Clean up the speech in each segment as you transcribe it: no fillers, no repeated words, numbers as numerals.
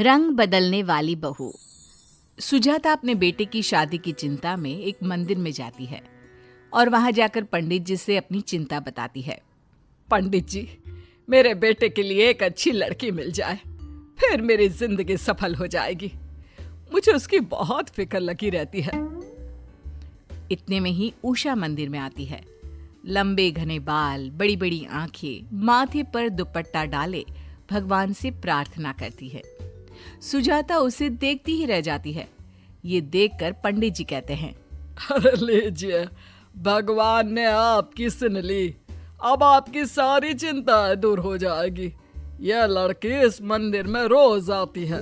रंग बदलने वाली बहू। सुजाता अपने बेटे की शादी की चिंता में एक मंदिर में जाती है और वहां जाकर पंडित जी से अपनी चिंता बताती है। पंडित जी, मेरे बेटे के लिए एक अच्छी लड़की मिल जाए, फिर मेरी जिंदगी सफल हो जाएगी। मुझे उसकी बहुत फिक्र लगी रहती है। इतने में ही उषा मंदिर में आती है। लंबे घने बाल, बड़ी बड़ी आंखें, माथे पर दुपट्टा डाले भगवान से प्रार्थना करती है। सुजाता उसे देखती ही रह जाती है। ये देखकर पंडित जी कहते हैं, अरे लीजिए, भगवान ने आपकी सुन ली। अब आपकी सारी चिंताएं दूर हो जाएगी। यह लड़की इस मंदिर में रोज आती है।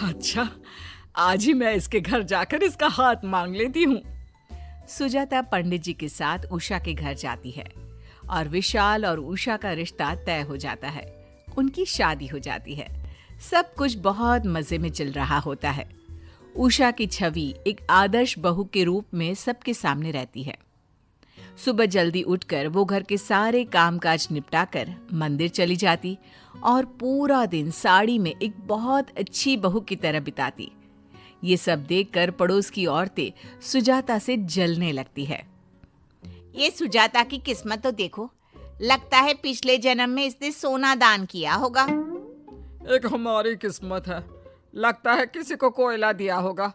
अच्छा, आज ही मैं इसके घर जाकर इसका हाथ मांग लेती हूँ। सुजाता पंडित जी के साथ उषा के घर जाती है और विशाल और उषा का रिश्ता तय हो जाता है। उनकी शादी हो जाती है। सब कुछ बहुत मजे में चल रहा होता है। उषा की छवि एक आदर्श बहू के रूप में सबके सामने रहती है। सुबह जल्दी उठकर वो घर के सारे कामकाज निपटाकर मंदिर चली जाती और पूरा दिन साड़ी में एक बहुत अच्छी बहू की तरह बिताती। ये सब देखकर पड़ोस की औरतें सुजाता से जलने लगती है। ये सुजाता की किस्मत तो देखो, लगता है पिछले जन्म में इसने सोना दान किया होगा। एक हमारी किस्मत है, लगता है किसी को कोयला दिया होगा।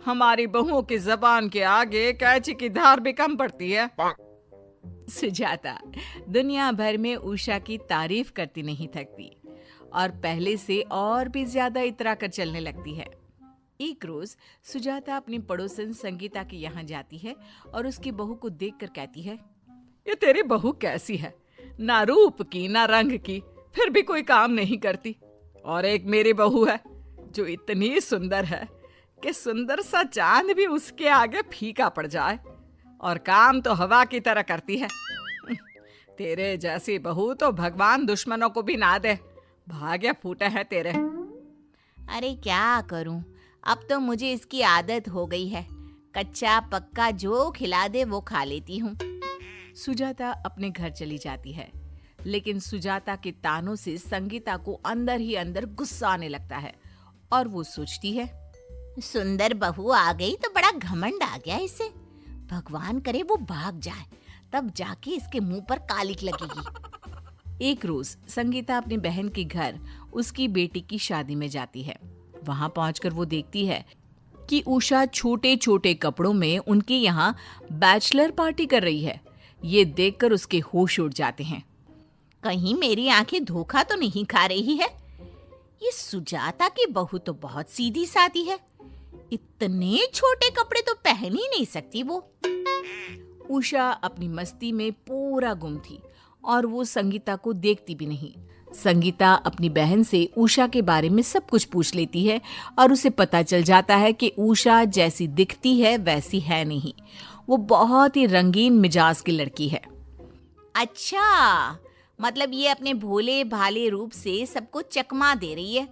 हमारी बहुओं की जबान के आगे कैंची की धार भी कम पड़ती है। सुजाता दुनिया भर में उषा की तारीफ करती नहीं थकती और पहले से और भी ज्यादा इतरा कर चलने लगती है। एक रोज सुजाता अपनी पड़ोसन संगीता के यहाँ जाती है और उसकी बहू को देखकर कहती है, ये तेरी बहू कैसी है? ना रूप की ना रंग की, फिर भी कोई काम नहीं करती। और एक मेरी बहू है जो इतनी सुंदर है कि सुंदर सा चांद भी उसके आगे फीका पड़ जाए, और काम तो हवा की तरह करती है। तेरे जैसी बहू तो भगवान दुश्मनों को भी ना दे। भाग्य फूटे हैं तेरे। अरे क्या करूं, अब तो मुझे इसकी आदत हो गई है। कच्चा पक्का जो खिला दे वो खा लेती हूँ। सुजाता अपने घर चली जाती है, लेकिन सुजाता के तानों से संगीता को अंदर ही अंदर गुस्सा आने लगता है और वो सोचती है, सुंदर बहू आ गई तो बड़ा घमंड आ गया इसे। भगवान करे वो भाग जाए, तब जाके इसके मुंह पर कालिक लगेगी। एक रोज संगीता अपनी बहन के घर उसकी बेटी की शादी में जाती है। वहां पहुंचकर वो देखती है कि उषा छोटे छोटे कपड़ों में उनके यहाँ बैचलर पार्टी कर रही है। ये देखकर उसके होश उड़ जाते हैं। कहीं मेरी आंखें धोखा तो नहीं खा रही है? ये सुजाता की बहू तो बहुत सीधी सादी है। इतने छोटे कपड़े तो पहन ही नहीं सकती वो। उषा अपनी मस्ती में पूरा गुम थी और वो संगीता को देखती भी नहीं। संगीता अपनी बहन से उषा के बारे में सब कुछ पूछ लेती है और उसे पता चल जाता है कि उषा जैसी दिखती है वैसी है नहीं। वो बहुत ही रंगीन मिजाज की लड़की है। अच्छा, मतलब ये अपने भोले भाले रूप से सबको चकमा दे रही है।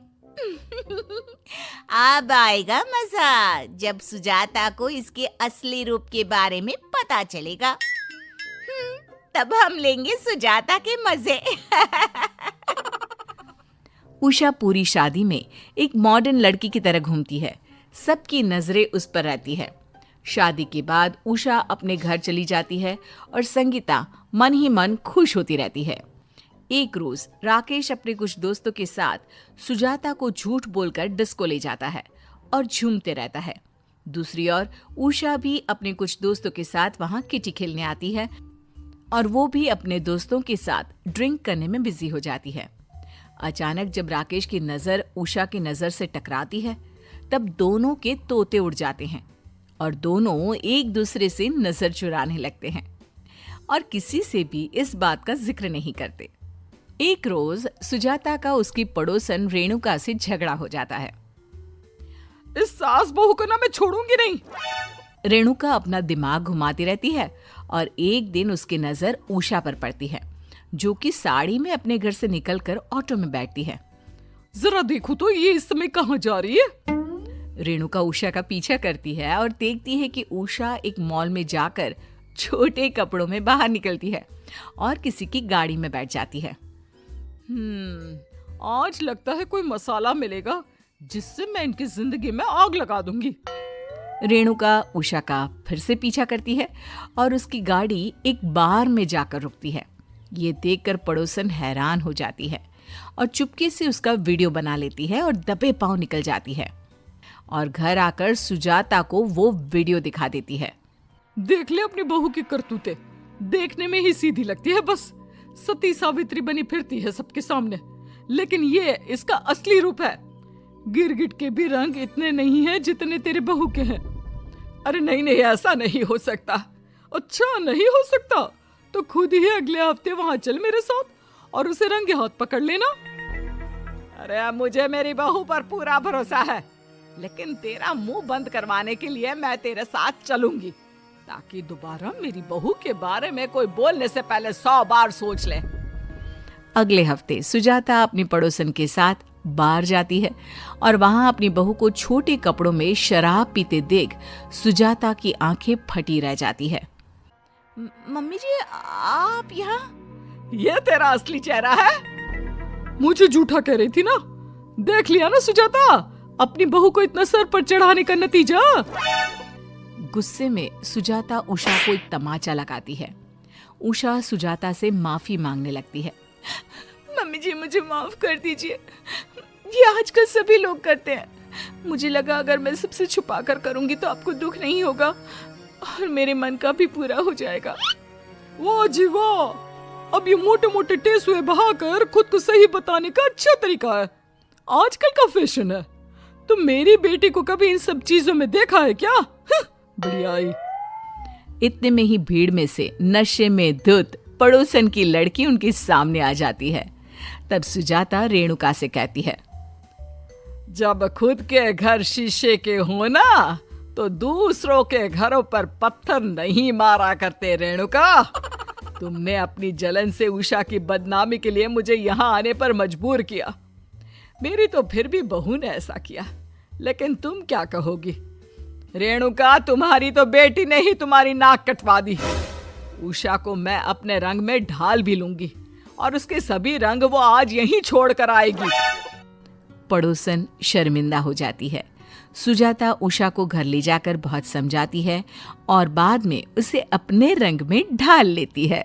अब आएगा मजा जब सुजाता को इसके असली रूप के बारे में पता चलेगा। तब हम लेंगे सुजाता के मजे। उषा पूरी शादी में एक मॉडर्न लड़की की तरह घूमती है। सबकी नजरें उस पर रहती है। शादी के बाद उषा अपने घर चली जाती है और संगीता मन ही मन खुश होती रहती है। एक रोज राकेश अपने कुछ दोस्तों के साथ सुजाता को झूठ बोलकर डिस्को ले जाता है और झूमते रहता है। दूसरी ओर उषा भी अपने कुछ दोस्तों के साथ वहां किटी खेलने आती है और वो भी अपने दोस्तों के साथ ड्रिंक करने में बिजी हो जाती है। अचानक जब राकेश की नजर उषा की नजर से टकराती है, तब दोनों के तोते उड़ जाते हैं और दोनों एक दूसरे से नजर चुराने लगते हैं और किसी से भी इस बात का जिक्र नहीं करते। एक रोज सुजाता का उसकी पड़ोसन रेणुका से झगड़ा हो जाता है। इस सास बहू को ना मैं छोड़ूंगी नहीं। रेणुका अपना दिमाग घुमाती रहती है और एक दिन उसकी नजर उषा पर पड़ती है, जो कि साड़ी में अपने घर से निकलकर ऑटो में बैठती है। जरा देखो तो ये इस समय कहाँ जा रही है? रेणुका उषा का पीछा करती है और देखती है कि उषा एक मॉल में जाकर छोटे कपड़ों में बाहर निकलती है और किसी की गाड़ी में बैठ जाती है। आज लगता है कोई मसाला मिलेगा जिससे मैं इनकी जिंदगी में आग लगा दूंगी। रेणुका उषा का फिर से पीछा करती है और उसकी गाड़ी एक बार में जाकर रुकती है। ये देखकर पड़ोसन हैरान हो जाती है और चुपके से उसका वीडियो बना लेती है और दबे पांव निकल जाती है और घर आकर सुजाता को वो वीडियो दिखा देती है। देख ले अपनी बहू की करतूतें, देखने में ही सीधी लगती है, बस सती सावित्री बनी फिरती है सबके सामने, लेकिन ये इसका असली रूप है। गिरगिट के भी रंग इतने नहीं हैं जितने तेरे बहू के हैं। अरे नहीं नहीं, ऐसा नहीं हो सकता। अच्छा नहीं हो सकता तो खुद ही अगले हफ्ते वहां चल मेरे साथ और उसे रंगे हाथ पकड़ लेना। अरे मुझे मेरी बहू पर पूरा भरोसा है, लेकिन तेरा मुंह बंद करवाने के लिए मैं तेरे साथ चलूंगी, ताकि दोबारा मेरी बहू के बारे में कोई बोलने से पहले 100 बार सोच ले। अगले हफ्ते सुजाता अपनी पड़ोसन के साथ बाहर जाती है और वहां अपनी बहू को छोटे कपड़ों में शराब पीते देख सुजाता की आंखें फटी रह जाती है। मम्मी जी, आप यहाँ? ये तेरा असली चेहरा है? मुझे झूठा कह रही थी ना। देख लिया ना सुजाता, अपनी बहू को इतना सर पर चढ़ाने का नतीजा। गुस्से में सुजाता उषा को एक तमाचा लगाती है। उषा सुजाता से माफी मांगने लगती है। मम्मी जी, मुझे माफ कर दीजिए, ये आजकल सभी लोग करते हैं। मुझे लगा अगर मैं सबसे छुपा कर करूंगी तो आपको दुख नहीं होगा और मेरे मन का भी पूरा हो जाएगा। वाह जी वाह, अब ये मोटे मोटे टेसुए बहाकर खुद को सही बताने का अच्छा तरीका है, आजकल का फैशन है। तो मेरी बेटी को कभी इन सब चीजों में देखा है क्या? बढ़िया आई। इतने में ही भीड़ में से नशे में धुत पड़ोसन की लड़की उनके सामने आ जाती है। तब सुजाता रेणुका से कहती है, जब खुद के घर शीशे के हो ना, तो दूसरों के घरों पर पत्थर नहीं मारा करते रेणुका। तुमने अपनी जलन से उषा की बदनामी के लिए मुझे यहाँ आने पर मजबूर किया। मेरी तो फिर भी बहू ने ऐसा किया, लेकिन तुम क्या कहोगी? रेणुका, तुम्हारी तो बेटी ने ही तुम्हारी नाक कटवा दी। उषा को मैं अपने रंग में ढाल भी लूंगी और उसके सभी रंग वो आज यहीं छोड़ कर आएगी। पड़ोसन शर्मिंदा हो जाती है। सुजाता उषा को घर ले जाकर बहुत समझाती है और बाद में उसे अपने रंग में ढाल लेती है।